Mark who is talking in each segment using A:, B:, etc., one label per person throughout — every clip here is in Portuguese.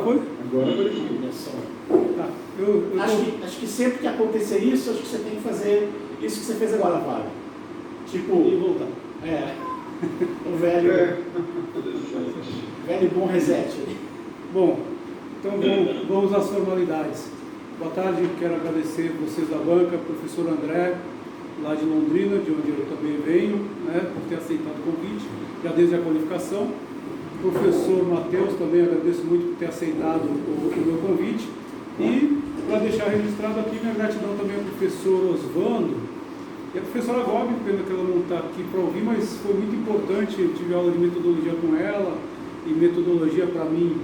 A: foi?
B: Agora apareceu.
C: Olha só.
A: Tá.
C: Acho que sempre que acontecer isso, acho que você tem que fazer isso que você fez agora, Fábio. Tipo,
A: E voltar.
C: O velho e bom reset.
A: Bom, então vamos às formalidades. Boa tarde, quero agradecer vocês da banca, professor André, lá de Londrina, de onde eu também venho, né, por ter aceitado o convite, já desde a qualificação. Professor Matheus, também agradeço muito por ter aceitado o meu convite. E, para deixar registrado aqui, minha gratidão também ao professor Osvando e a professora Gobi, pena que ela não está aqui para ouvir, mas foi muito importante. Eu tive aula de metodologia com ela, e metodologia para mim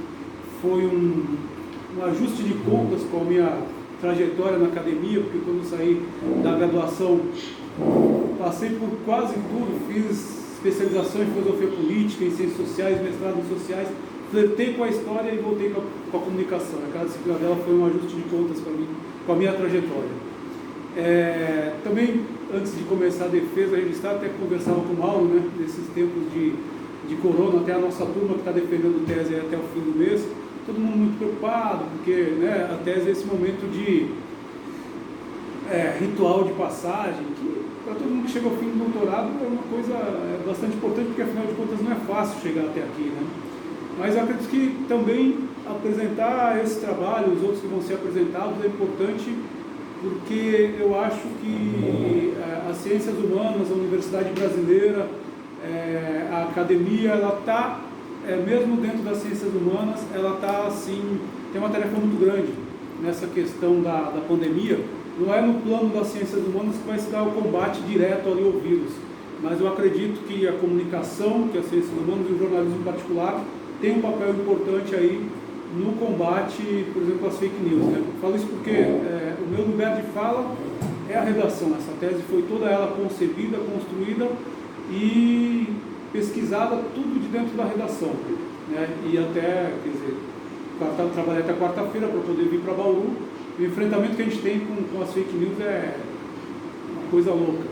A: foi um ajuste de contas com a minha trajetória na academia, porque quando eu saí da graduação passei por quase tudo, fiz especialização em filosofia política, em ciências sociais, mestrado em sociais, flertei com a história e voltei com a comunicação. Cada disciplina dela foi um ajuste de contas para mim, com a minha trajetória. Também, antes de começar a defesa, registrar, até conversava com o Mauro, né, nesses tempos de corona, até a nossa turma que está defendendo tese até o fim do mês, todo mundo muito preocupado, porque, né, a tese é esse momento de ritual de passagem, que para todo mundo que chega ao fim do doutorado é uma coisa bastante importante, porque afinal de contas não é fácil chegar até aqui, né? Mas eu acredito que também apresentar esse trabalho, os outros que vão ser apresentados, é importante, porque eu acho que as ciências humanas, a universidade brasileira, a academia, ela está, mesmo dentro das ciências humanas, ela está assim, tem uma tarefa muito grande nessa questão da pandemia. Não é no plano das ciências humanas que vai se dar o combate direto ali ao vírus, mas eu acredito que a comunicação, que as ciências humanas e o jornalismo em particular, tem um papel importante aí no combate, por exemplo, às fake news, né? Eu falo isso porque o meu lugar de fala é a redação. Essa tese foi toda ela concebida, construída e pesquisada, tudo de dentro da redação, né? E até, quer dizer, trabalhei até quarta-feira para poder vir para Bauru. O enfrentamento que a gente tem com as fake news é uma coisa louca.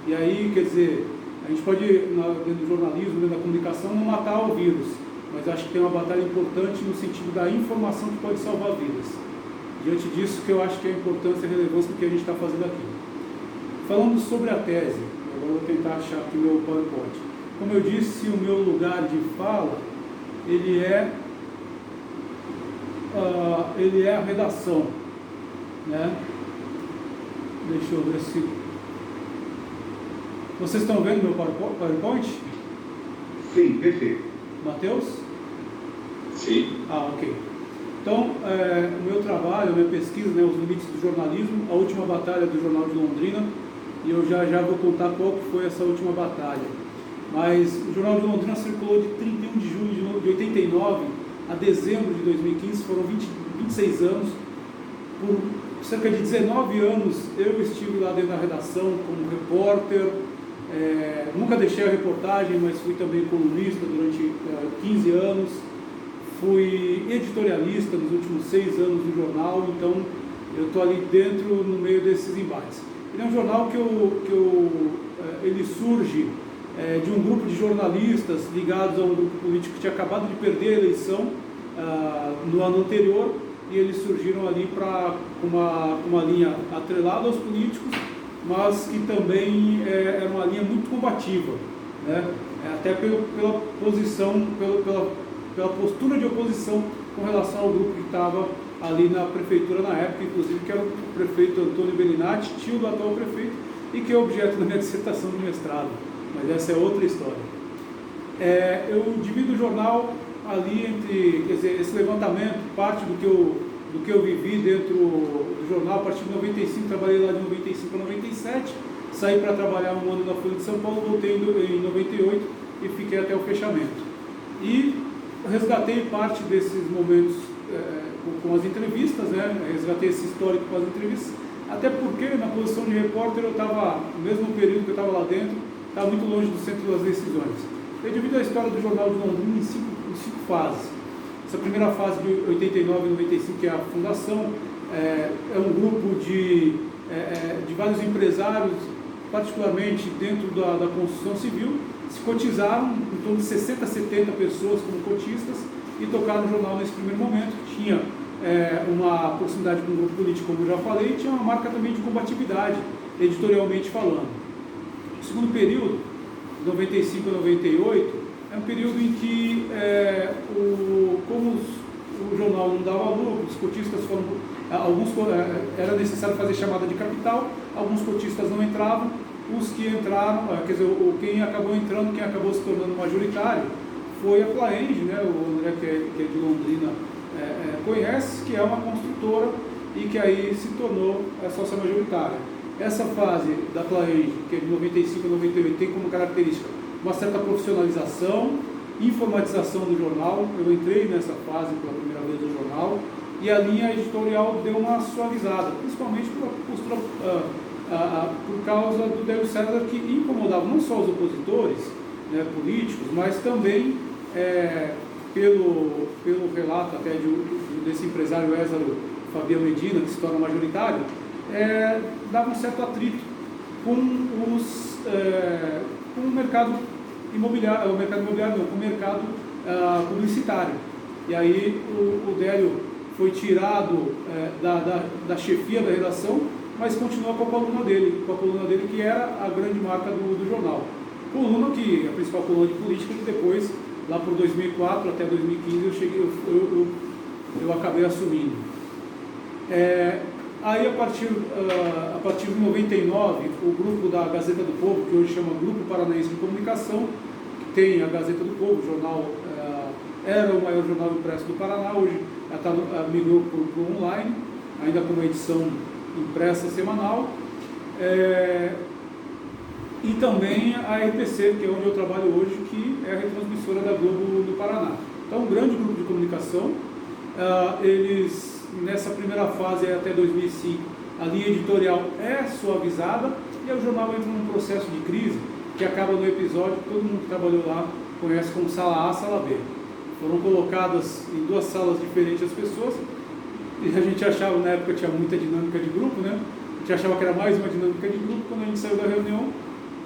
A: E aí, quer dizer, a gente pode, dentro do jornalismo, dentro da comunicação, não matar o vírus, mas acho que tem uma batalha importante no sentido da informação que pode salvar vidas. Diante disso, que eu acho que é a importância e a relevância do que a gente está fazendo aqui. Falando sobre a tese, agora eu vou tentar achar aqui o meu PowerPoint. Como eu disse, o meu lugar de fala, ele é a redação, né? Deixa eu ver se... Vocês estão vendo meu PowerPoint?
B: Sim, perfeito.
A: Matheus?
D: Sim.
A: Ok. Então, o meu trabalho, a minha pesquisa, né, os limites do jornalismo, a última batalha do Jornal de Londrina, e eu já vou contar qual que foi essa última batalha. Mas o Jornal de Londrina circulou de 31 de julho de 89 a dezembro de 2015, foram 26 anos. Por cerca de 19 anos eu estive lá dentro da redação como repórter, nunca deixei a reportagem, mas fui também colunista durante 15 anos, fui editorialista nos últimos 6 anos do jornal, então eu estou ali dentro, no meio desses embates. Ele é um jornal que ele surge de um grupo de jornalistas ligados a um grupo político que tinha acabado de perder a eleição no ano anterior, e eles surgiram ali para uma linha atrelada aos políticos, mas que também é uma linha muito combativa, né? Até pela posição, pela postura de oposição com relação ao grupo que estava ali na prefeitura na época, inclusive que era o prefeito Antônio Bellinati, tio do atual prefeito, e que é objeto da minha dissertação de mestrado, mas essa é outra história. Eu divido o jornal ali entre, quer dizer, esse levantamento, parte do que eu vivi dentro do jornal. A partir de 95, trabalhei lá de 95 a 97, saí para trabalhar um ano na Folha de São Paulo, voltei em 98 e fiquei até o fechamento. E resgatei parte desses momentos com as entrevistas, né? Resgatei esse histórico com as entrevistas, até porque na posição de repórter eu estava, no mesmo período que eu estava lá dentro, estava muito longe do centro das decisões. Eu divido a história do Jornal de Londrina em cinco fases. Essa primeira fase de 89 e 95, que é a fundação, é um grupo de vários empresários, particularmente dentro da construção civil, se cotizaram, em torno de 60, 70 pessoas como cotistas, e tocaram o jornal nesse primeiro momento. tinha uma proximidade com o grupo político, como eu já falei, e tinha uma marca também de combatividade, editorialmente falando. O segundo período, 95 a 98, é um período em que, como o jornal não dava lucro, os cotistas foram, era necessário fazer chamada de capital, alguns cotistas não entravam, os que entraram, quer dizer, quem acabou entrando, quem acabou se tornando majoritário, foi a Plaenge, né, o André, que é de Londrina, conhece, que é uma construtora e que aí se tornou sócia majoritária. Essa fase da Plaenge, que é de 95 a 98, tem como característica uma certa profissionalização, informatização do jornal. Eu entrei nessa fase pela primeira vez do jornal e a linha editorial deu uma suavizada, principalmente por causa do Délio César, que incomodava não só os opositores, né, políticos, mas também pelo relato até desse empresário Ézaro Fabiano Medina, que se torna majoritário, dava um certo atrito com o mercado imobiliário, com o mercado publicitário. E aí o Délio foi tirado da chefia da redação, mas continuou com a coluna dele, que era a grande marca do jornal. Coluna que, a principal coluna de política, que depois, lá por 2004 até 2015, eu acabei assumindo. Aí, a partir de 99, o grupo da Gazeta do Povo, que hoje chama Grupo Paranaense de Comunicação, que tem a Gazeta do Povo, o jornal era o maior jornal impresso do Paraná, hoje migrou para o online, ainda com uma edição impressa semanal, e também a RPC, que é onde eu trabalho hoje, que é a retransmissora da Globo do Paraná. Então, um grande grupo de comunicação. Eles, nessa primeira fase até 2005, a linha editorial é suavizada e o jornal entra num processo de crise que acaba no episódio que todo mundo que trabalhou lá conhece como sala A, sala B. Foram colocadas em duas salas diferentes as pessoas e a gente achava, na época tinha muita dinâmica de grupo, né? A gente achava que era mais uma dinâmica de grupo. Quando a gente saiu da reunião,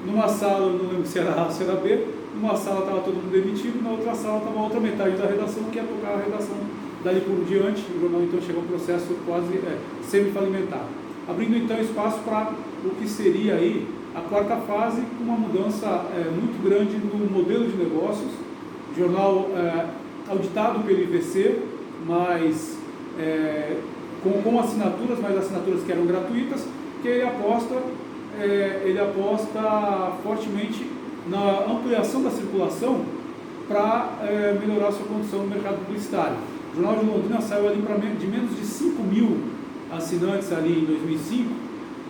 A: numa sala, eu não lembro se era A ou se era B, numa sala estava todo mundo demitido, na outra sala estava a outra metade da redação que ia tocar a redação dali por diante. O jornal então chegou a um processo quase semi-falimentar, abrindo então espaço para o que seria aí a quarta fase, com uma mudança muito grande no modelo de negócios. Jornal auditado pelo IVC, mas com assinaturas, mas assinaturas que eram gratuitas, que ele aposta fortemente na ampliação da circulação para melhorar a sua condição no mercado publicitário. O Jornal de Londrina saiu ali de menos de 5 mil assinantes ali em 2005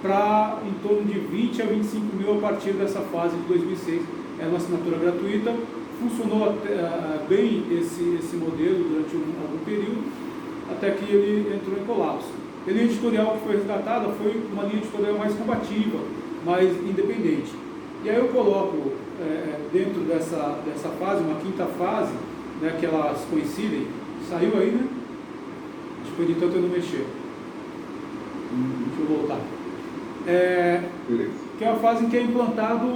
A: para em torno de 20 a 25 mil a partir dessa fase de 2006. Era uma assinatura gratuita, funcionou bem esse modelo durante algum período, até que ele entrou em colapso. A linha editorial que foi resgatada foi uma linha editorial mais combativa, mais independente. E aí eu coloco dentro dessa fase, uma quinta fase, né, que elas coincidem. Saiu aí, né? Acho que o editor tentando mexer. Deixa eu voltar. Que é a fase em que é implantado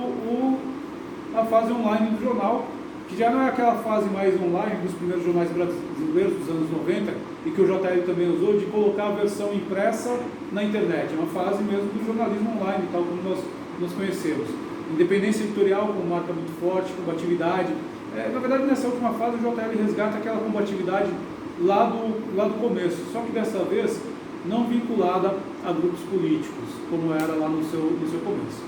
A: a fase online do jornal, que já não é aquela fase mais online dos primeiros jornais brasileiros dos anos 90, e que o JL também usou, de colocar a versão impressa na internet. É uma fase mesmo do jornalismo online, tal como nós conhecemos. Independência editorial como marca muito forte, combatividade. Na verdade, nessa última fase, o JL resgata aquela combatividade lá do começo, só que dessa vez não vinculada a grupos políticos, como era lá no seu começo.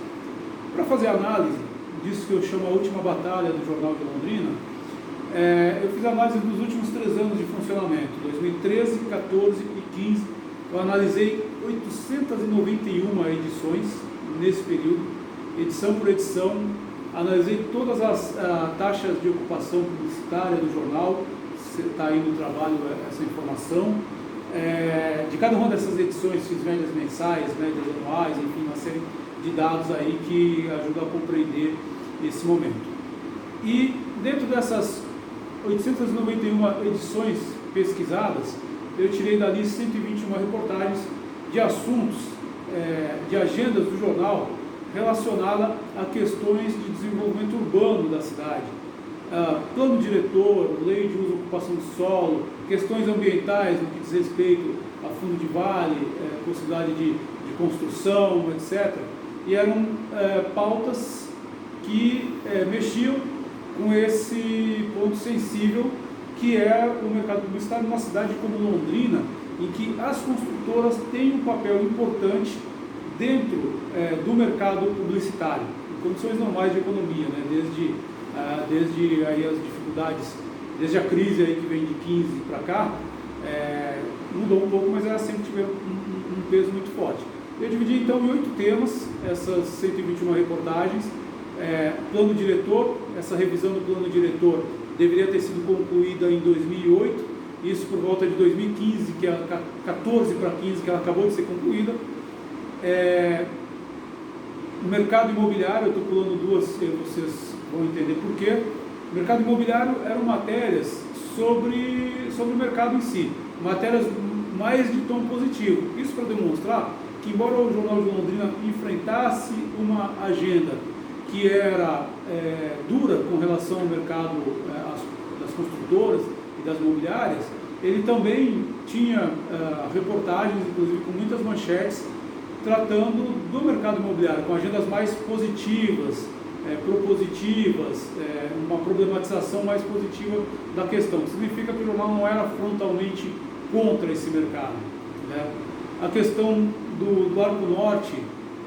A: Para fazer análise disso que eu chamo a última batalha do Jornal de Londrina, eu fiz análise dos últimos 3 anos de funcionamento, 2013, 14 e 15. Eu analisei 891 edições nesse período, edição por edição. Analisei todas as taxas de ocupação publicitária do jornal, está aí no trabalho essa informação. De cada uma dessas edições, fiz médias mensais, médias anuais, enfim, uma série de dados aí que ajudam a compreender esse momento. E dentro dessas 891 edições pesquisadas, eu tirei dali 121 reportagens de assuntos, de agendas do jornal relacionada a questões de desenvolvimento urbano da cidade, plano diretor, lei de uso e ocupação do solo, questões ambientais no que diz respeito a fundo de vale, possibilidade de construção, etc. E eram pautas que mexiam com esse ponto sensível que é o mercado publicitário numa cidade como Londrina, em que as construtoras têm um papel importante dentro do mercado publicitário, em condições normais de economia, né? Desde aí as dificuldades, desde a crise aí que vem de 15 para cá, mudou um pouco, mas elas sempre tiveram um peso muito forte. Eu dividi então em 8 temas, essas 121 reportagens. Plano diretor, essa revisão do plano diretor deveria ter sido concluída em 2008, isso por volta de 2015, que é 14 para 15, que ela acabou de ser concluída. O mercado imobiliário, eu estou pulando duas, vocês vão entender por quê. O mercado imobiliário eram matérias sobre o mercado em si, matérias mais de tom positivo. Isso para demonstrar que, embora o Jornal de Londrina enfrentasse uma agenda que era dura com relação ao mercado das construtoras e das imobiliárias, ele também tinha reportagens, inclusive com muitas manchetes, tratando do mercado imobiliário, com agendas mais positivas, propositivas, uma problematização mais positiva da questão. Significa que o jornal não era frontalmente contra esse mercado, né? A questão do Arco Norte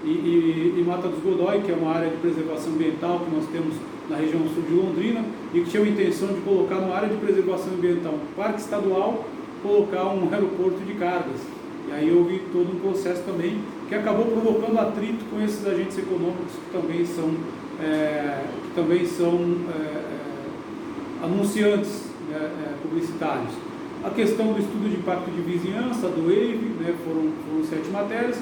A: e Mata dos Godói, que é uma área de preservação ambiental que nós temos na região sul de Londrina, e que tinha a intenção de colocar numa área de preservação ambiental, um parque estadual, colocar um aeroporto de cargas. E aí houve todo um processo também que acabou provocando atrito com esses agentes econômicos que também são anunciantes, né, publicitários. A questão do estudo de impacto de vizinhança, do EIV, né, foram 7 matérias.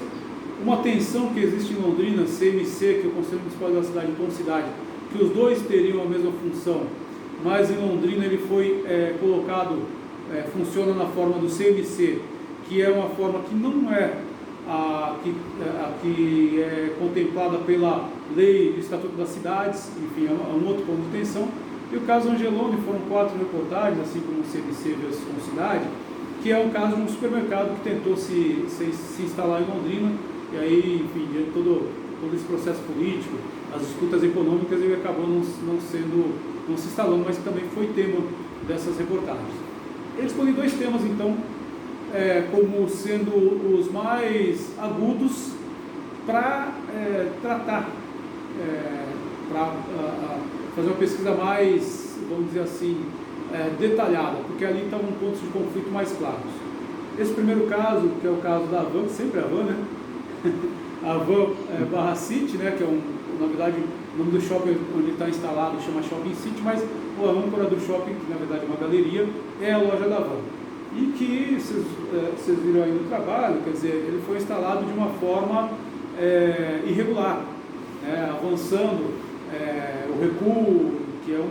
A: Uma tensão que existe em Londrina, CMC, que é o Conselho Municipal da Cidade e Cidade, que os dois teriam a mesma função, mas em Londrina ele foi colocado, funciona na forma do CMC, que é uma forma que não é a que é contemplada pela lei do Estatuto das Cidades, enfim, é um outro ponto de tensão. E o caso Angeloni foram 4 reportagens, assim como o CMC versus Cidade, que é um caso de um supermercado que tentou se instalar em Londrina, e aí, enfim, diante de todo esse processo político, as disputas econômicas, ele acabou não se instalando, mas também foi tema dessas reportagens. Eu escolhi 2 temas, então, como sendo os mais agudos para tratar, para fazer uma pesquisa mais, vamos dizer assim, detalhada, porque ali estavam pontos de conflito mais claros. Esse primeiro caso, que é o caso da Havan, sempre a Havan, né? A Havan Barra City, né? Que é na verdade, o nome do shopping onde está instalado chama Shopping City, mas a âncora do shopping, que na verdade é uma galeria, é a loja da Havan. E que, vocês viram aí no trabalho, quer dizer, ele foi instalado de uma forma irregular, né? Avançando o recuo, que é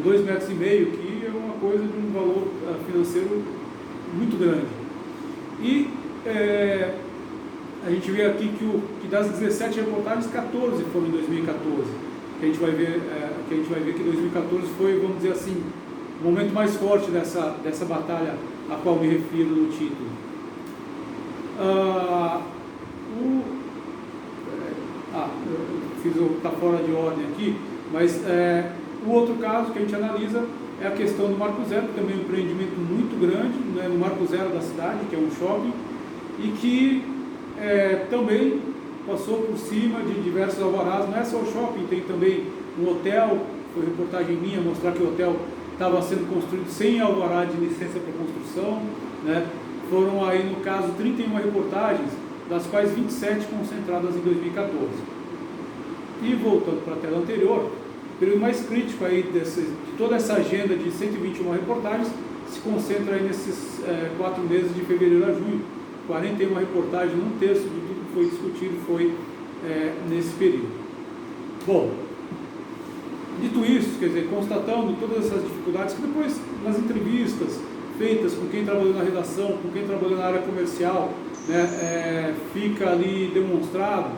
A: 2,5 metros, que é uma coisa de um valor financeiro muito grande. E a gente vê aqui que das 17 reportagens, 14 foram em 2014. Que a gente vai ver que 2014 foi, vamos dizer assim, o momento mais forte dessa batalha a qual me refiro no título. Está fora de ordem aqui, mas o outro caso que a gente analisa é a questão do Marco Zero, que também é um empreendimento muito grande, né, no Marco Zero da cidade, que é um shopping, e que também passou por cima de diversos alvarás. Não é só o shopping, tem também um hotel, foi reportagem minha mostrar que o hotel estava sendo construído sem alvará de licença para construção, né? Foram aí, no caso, 31 reportagens, das quais 27 concentradas em 2014. E voltando para a tela anterior, o período mais crítico aí de toda essa agenda de 121 reportagens se concentra aí nesses 4 meses de fevereiro a junho. 41 reportagens, 1/3 de tudo que foi discutido foi nesse período. Bom, dito isso, quer dizer, constatando todas essas dificuldades, que depois nas entrevistas feitas com quem trabalhou na redação, com quem trabalhou na área comercial, né, fica ali demonstrado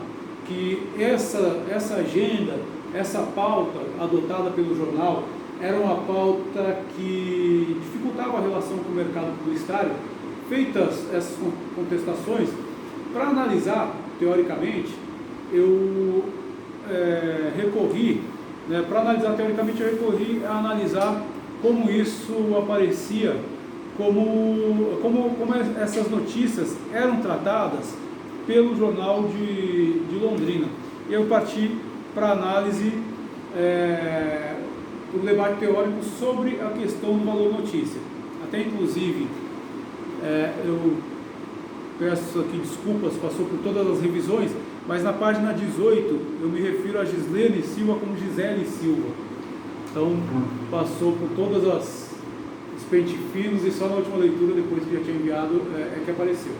A: que essa agenda, essa pauta adotada pelo jornal, era uma pauta que dificultava a relação com o mercado publicitário. Feitas essas contestações, para analisar teoricamente, eu recorri a analisar como isso aparecia, como essas notícias eram tratadas pelo Jornal de Londrina. E eu parti para análise, um debate teórico sobre a questão do valor notícia. Até inclusive, eu peço aqui desculpas, passou por todas as revisões, mas na página 18 eu me refiro a Gislene Silva como Gisele Silva. Então passou por todas os pente finos e só na última leitura, depois que já tinha enviado, é que apareceu.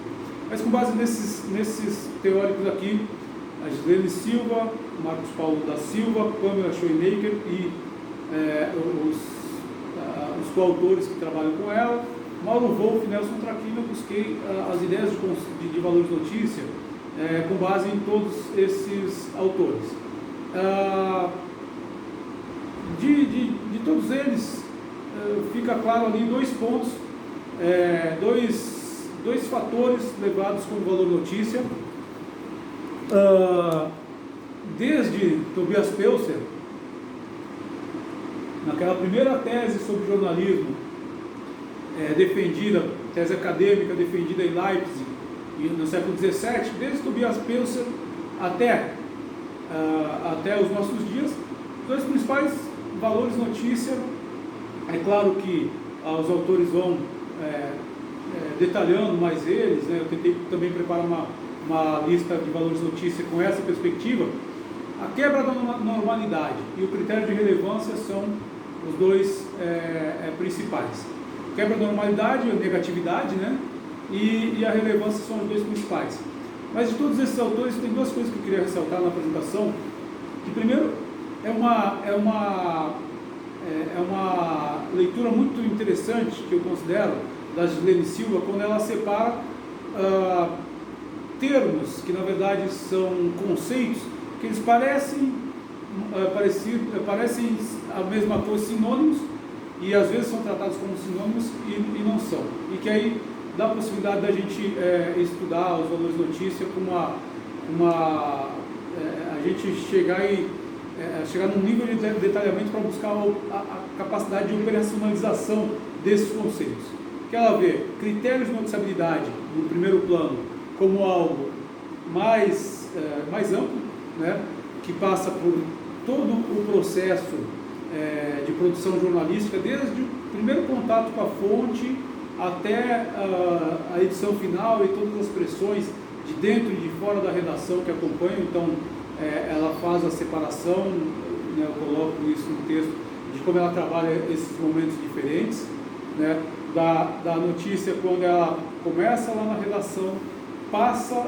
A: Mas com base nesses teóricos aqui, a Gislene Silva, Marcos Paulo da Silva, Pamela Schoenmaker e os coautores que trabalham com ela, Mauro Wolff e Nelson Traquina, eu busquei as ideias de valor de notícia com base em todos esses autores. De todos eles, fica claro ali dois pontos, dois fatores levados como valor notícia. Desde Tobias Pelser, naquela primeira tese sobre jornalismo, tese acadêmica defendida em Leipzig no século XVII, desde Tobias Pelser até os nossos dias, os dois principais valores notícia. É claro que os autores vão detalhando mais eles, né? Eu tentei também preparar uma lista de valores notícia com essa perspectiva. A quebra da normalidade e o critério de relevância são os dois principais. Quebra da normalidade, a negatividade, né? E a relevância são os dois principais. Mas de todos esses autores, tem duas coisas que eu queria ressaltar na apresentação. Que primeiro, é uma leitura muito interessante, que eu considero, da Gislene Silva, quando ela separa termos que na verdade são conceitos que eles parecem a mesma coisa, sinônimos, e às vezes são tratados como sinônimos e não são. E que aí dá a possibilidade da gente estudar os valores notícia com a gente chegar num nível de detalhamento para buscar a capacidade de operacionalização desses conceitos. Que ela vê critérios de noticiabilidade no primeiro plano como algo mais amplo, né, que passa por todo o processo de produção jornalística, desde o primeiro contato com a fonte até a edição final e todas as pressões de dentro e de fora da redação que acompanham. Então, ela faz a separação, né, eu coloco isso no texto, de como ela trabalha esses momentos diferentes, né, da notícia quando ela começa lá na redação, passa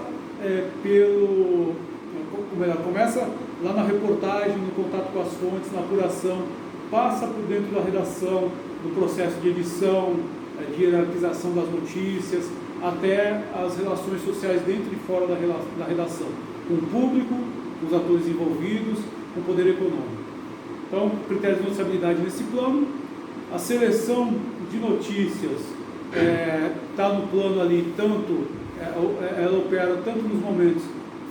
A: ela começa lá na reportagem, no contato com as fontes, na apuração, passa por dentro da redação, no processo de edição, de hierarquização das notícias, até as relações sociais dentro e fora da redação, com o público, com os atores envolvidos, com o poder econômico. Então, critérios de noticiabilidade nesse plano. A seleção de notícias está no plano ali, ela opera tanto nos momentos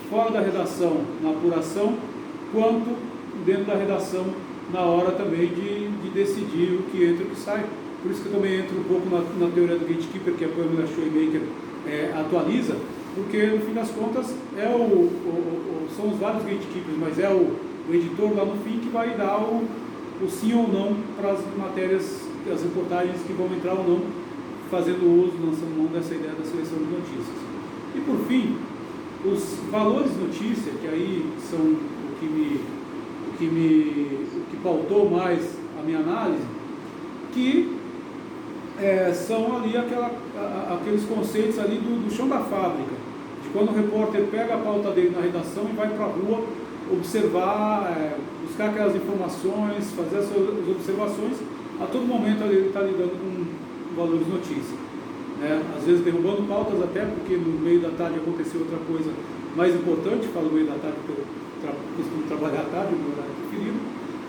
A: fora da redação, na apuração, quanto dentro da redação, na hora também de decidir o que entra e o que sai. Por isso que eu também entro um pouco na teoria do gatekeeper, que a Pamela Schoenmaker atualiza, porque no fim das contas são os vários gatekeepers, mas é o editor lá no fim que vai dar o sim ou não para as matérias, as reportagens que vão entrar ou não, fazendo uso, lançando mão dessa ideia da seleção de notícias. E por fim, os valores de notícia, que aí são o que pautou mais a minha análise, que são ali aqueles conceitos ali do chão da fábrica, de quando o repórter pega a pauta dele na redação e vai para a rua observar, buscar aquelas informações, fazer as suas observações. A todo momento ele está lidando com valores de notícia, né? Às vezes derrubando pautas, até porque no meio da tarde aconteceu outra coisa mais importante. Falo no meio da tarde porque eu costumo trabalhar à tarde, no horário preferido,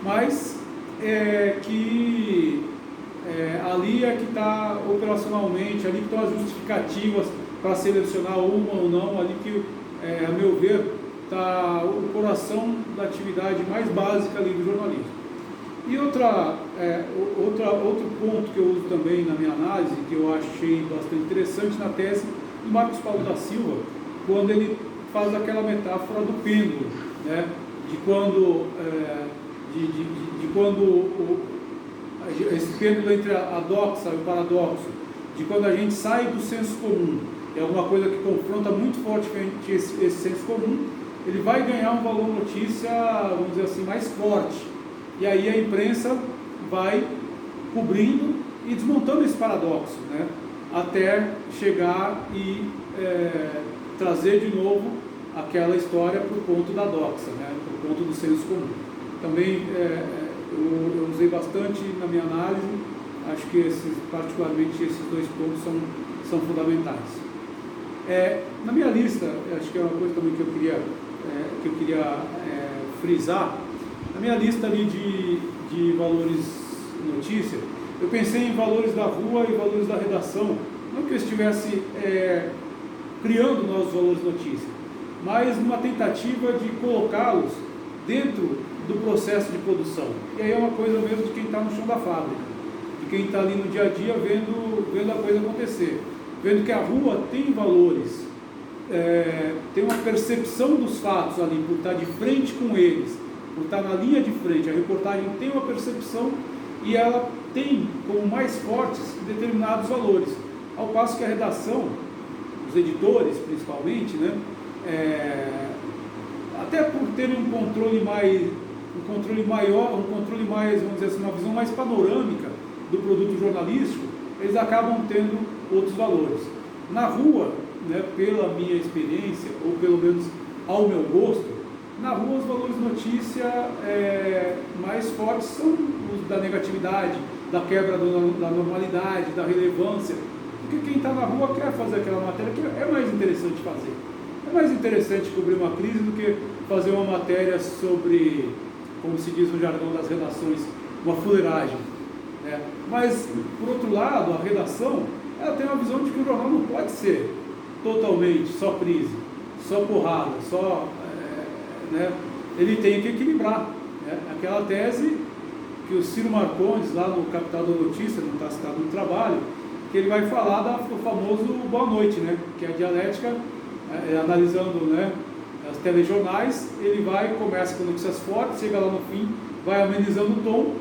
A: mas que ali é que está operacionalmente, ali que estão as justificativas para selecionar uma ou não, ali que, a meu ver, está o coração da atividade mais básica ali do jornalismo. E outro ponto que eu uso também na minha análise, que eu achei bastante interessante na tese do Marcos Paulo da Silva, quando ele faz aquela metáfora do pêndulo, né? de quando esse pêndulo entre a doxa e o paradoxo, de quando a gente sai do senso comum, é alguma coisa que confronta muito fortemente esse senso comum, ele vai ganhar um valor notícia, vamos dizer assim, mais forte. E aí a imprensa vai cobrindo e desmontando esse paradoxo, né? Até chegar e trazer de novo aquela história para o ponto da doxa, né? Para o ponto do senso comum. Também eu usei bastante na minha análise, acho que particularmente esses dois pontos são fundamentais. Na minha lista, acho que é uma coisa também que eu queria frisar, na minha lista ali de valores notícia, eu pensei em valores da rua e valores da redação, não que eu estivesse criando novos valores notícia, mas numa tentativa de colocá-los dentro do processo de produção. E aí é uma coisa mesmo de quem está no chão da fábrica, de quem está ali no dia a dia vendo a coisa acontecer, vendo que a rua tem valores, tem uma percepção dos fatos ali, por estar de frente com eles, por estar na linha de frente. A reportagem tem uma percepção e ela tem como mais fortes determinados valores, ao passo que a redação, os editores principalmente, né, até por terem um controle maior, vamos dizer assim, uma visão mais panorâmica do produto jornalístico, eles acabam tendo outros valores. Na rua, né, pela minha experiência, ou pelo menos ao meu gosto, na rua os valores notícia mais fortes são os da negatividade, da quebra da normalidade, da relevância, porque quem está na rua quer fazer aquela matéria que é mais interessante fazer. É mais interessante cobrir uma crise do que fazer uma matéria sobre, como se diz no jargão das redações, uma fuleiragem, né? Mas, por outro lado, a redação, ela tem uma visão de que o jornal não pode ser totalmente só crise, só porrada, né? Ele tem que equilibrar, né? Aquela tese que o Ciro Marcondes, lá no Capital da Notícia, não está citado no trabalho, que ele vai falar do famoso boa noite, né? Que é a dialética, analisando, né, os telejornais, ele começa com notícias fortes, chega lá no fim, vai amenizando o tom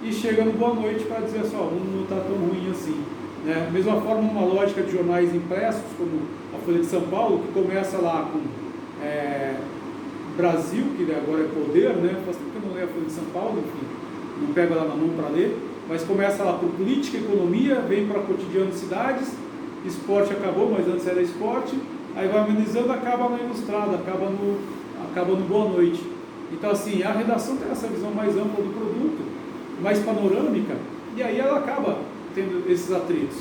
A: e chega no boa noite para dizer assim, o mundo não está tão ruim assim, né? Mesma forma, uma lógica de jornais impressos, como a Folha de São Paulo, que começa lá com Brasil, que agora é Poder, né? Faz tempo que eu não leio a Folha de São Paulo, enfim, não pego ela na mão para ler, mas começa lá por política, economia, vem para cotidiano de cidades, esporte acabou, mas antes era esporte, aí vai amenizando, acaba na Ilustrada, acaba no Boa Noite. Então, assim, a redação tem essa visão mais ampla do produto, mais panorâmica, e aí ela acaba tendo esses atritos.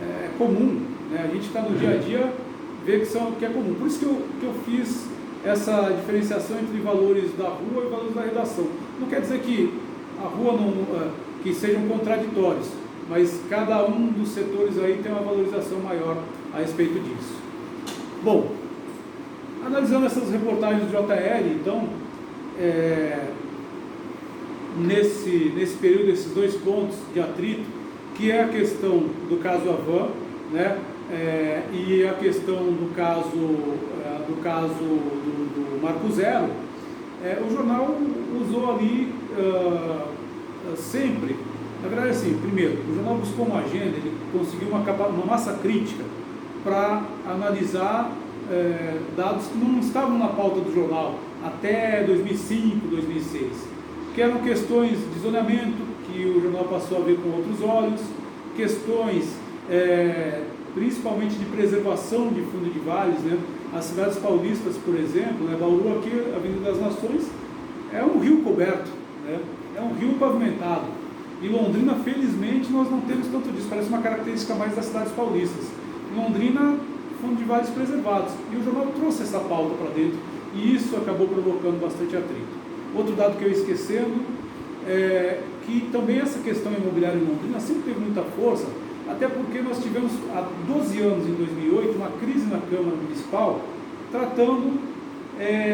A: É comum, né? A gente está no dia a dia, vê que é comum. Por isso que eu fiz essa diferenciação entre valores da rua e valores da redação. Não quer dizer que a rua que sejam contraditórios, mas cada um dos setores aí tem uma valorização maior a respeito disso. Bom, analisando essas reportagens do JL, então, nesse período, esses dois pontos de atrito, que é a questão do caso Havan, né, e a questão do caso do Marco Zero, o jornal usou ali sempre, na verdade assim, primeiro, o jornal buscou uma agenda, ele conseguiu uma massa crítica para analisar dados que não estavam na pauta do jornal até 2005, 2006, que eram questões de zoneamento, que o jornal passou a ver com outros olhos, questões principalmente de preservação de fundo de vales, né? As cidades paulistas, por exemplo, né? Bauru aqui, a Avenida das Nações, é um rio coberto, né? É um rio pavimentado. Em Londrina, felizmente, nós não temos tanto disso, parece uma característica mais das cidades paulistas. Em Londrina, fundo de vales preservados. E o jornal trouxe essa pauta para dentro, e isso acabou provocando bastante atrito. Outro dado que eu ia esquecendo, que também essa questão imobiliária em Londrina sempre teve muita força, até porque nós tivemos há 12 anos, em 2008, uma crise na Câmara Municipal tratando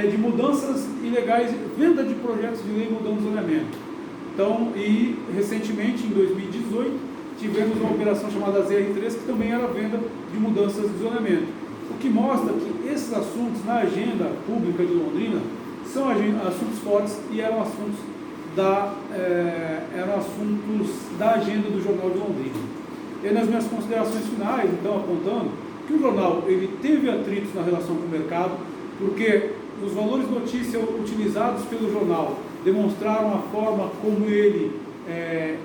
A: de mudanças ilegais, venda de projetos de lei mudando o zoneamento. Então, e recentemente, em 2018, tivemos uma operação chamada ZR3, que também era venda de mudanças de zoneamento. O que mostra que esses assuntos na agenda pública de Londrina são assuntos fortes e eram assuntos da agenda do Jornal de Londrina. E nas minhas considerações finais, então, apontando que o jornal ele teve atritos na relação com o mercado, porque os valores de notícia utilizados pelo jornal demonstraram a forma como ele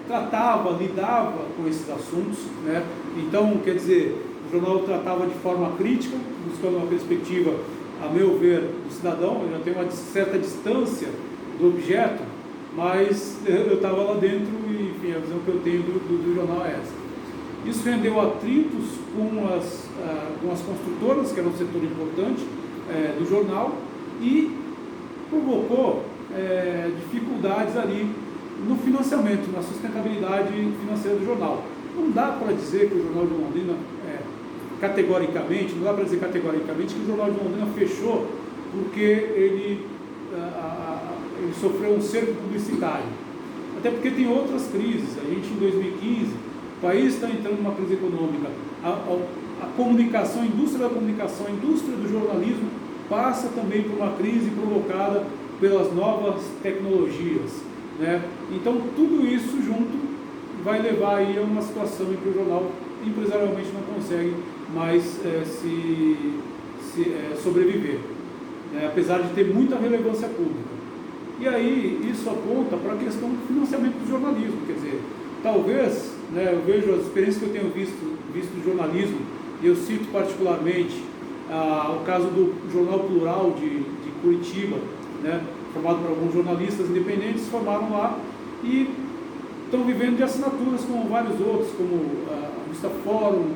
A: tratava, lidava com esses assuntos, né? Então, quer dizer, o jornal tratava de forma crítica, buscando uma perspectiva, a meu ver, do cidadão. Eu já tenho uma certa distância do objeto, mas eu estava lá dentro e, enfim, a visão que eu tenho do jornal é essa. Isso rendeu atritos com as construtoras, que era um setor importante do jornal, e provocou dificuldades ali no financiamento, na sustentabilidade financeira do jornal. Não dá para dizer que o Jornal de Londrina, categoricamente, não dá para dizer categoricamente que o Jornal de Londrina fechou porque ele sofreu um cerco publicitário. Até porque tem outras crises. A gente, em 2015, o país está entrando numa crise econômica. A comunicação, a indústria da comunicação, a indústria do jornalismo passa também por uma crise provocada pelas novas tecnologias, né? Então, tudo isso junto vai levar aí a uma situação em que o jornal empresarialmente não consegue mais sobreviver, né? Apesar de ter muita relevância pública. E aí isso aponta para a questão do financiamento do jornalismo, quer dizer, talvez, né, eu vejo as experiências que eu tenho visto do jornalismo, e eu cito particularmente o caso do Jornal Plural de Curitiba, né, formado por alguns jornalistas independentes, formaram lá e estão vivendo de assinaturas como vários outros, como a Revista Fórum,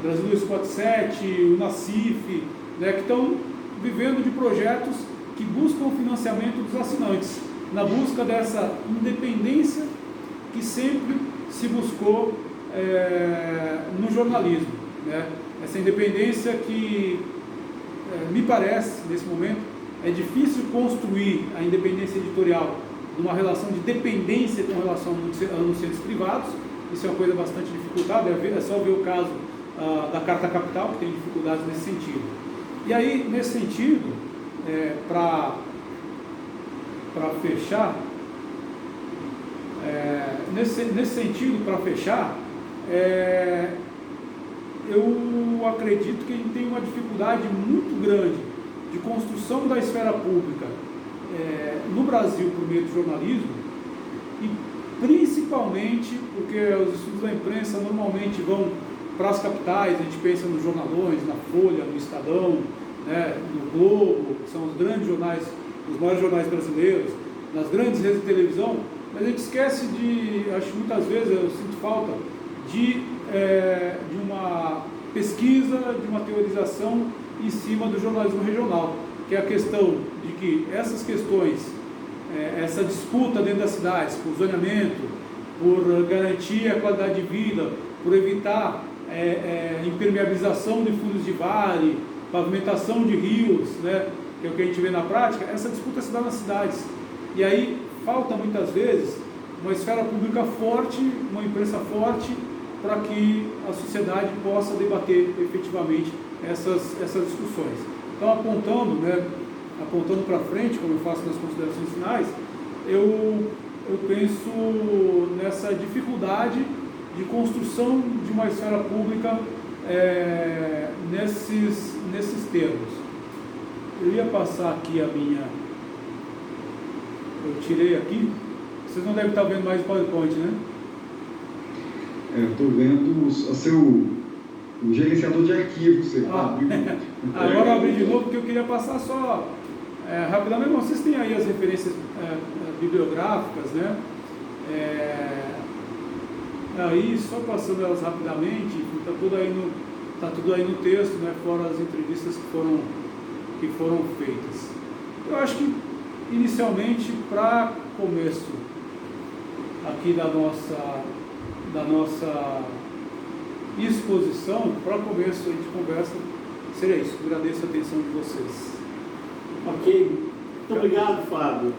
A: Brasil 247, o Nacif, né, que estão vivendo de projetos que buscam o financiamento dos assinantes, na busca dessa independência que sempre se buscou no jornalismo, né? Essa independência que, me parece, nesse momento, é difícil construir a independência editorial numa relação de dependência com relação a anunciantes privados. Isso é uma coisa bastante dificultada, é só ver o caso da Carta Capital, que tem dificuldades nesse sentido. E aí, nesse sentido, para fechar, eu acredito que a gente tem uma dificuldade muito grande de construção da esfera pública no Brasil por meio do jornalismo, e principalmente porque os estudos da imprensa normalmente vão para as capitais. A gente pensa nos jornalões, na Folha, no Estadão, né, no Globo, que são os grandes jornais, os maiores jornais brasileiros, nas grandes redes de televisão, mas a gente esquece acho que muitas vezes eu sinto falta de uma pesquisa, de uma teorização em cima do jornalismo regional, que é a questão de que essas questões, essa disputa dentro das cidades, por zoneamento, por garantir a qualidade de vida, por evitar impermeabilização de fundos de vale, pavimentação de rios, né, que é o que a gente vê na prática, essa disputa se dá nas cidades. E aí falta muitas vezes uma esfera pública forte, uma imprensa forte, para que a sociedade possa debater efetivamente essas discussões. Então, apontando para frente, como eu faço nas considerações finais, eu penso nessa dificuldade de construção de uma esfera pública nesses termos. Eu ia passar aqui eu tirei aqui, vocês não devem estar vendo mais o PowerPoint, né?
B: Estou vendo o gerenciador de arquivos.
A: Agora eu abri de novo, porque eu queria passar só rapidamente. Vocês têm aí as referências bibliográficas, né? Aí, só passando elas rapidamente, está tudo aí no texto, né? Fora as entrevistas que foram feitas. Eu acho que inicialmente, para começo aqui da nossa exposição, para começo de conversa, seria isso. Agradeço a atenção de vocês.
C: Ok. Muito obrigado, Fábio.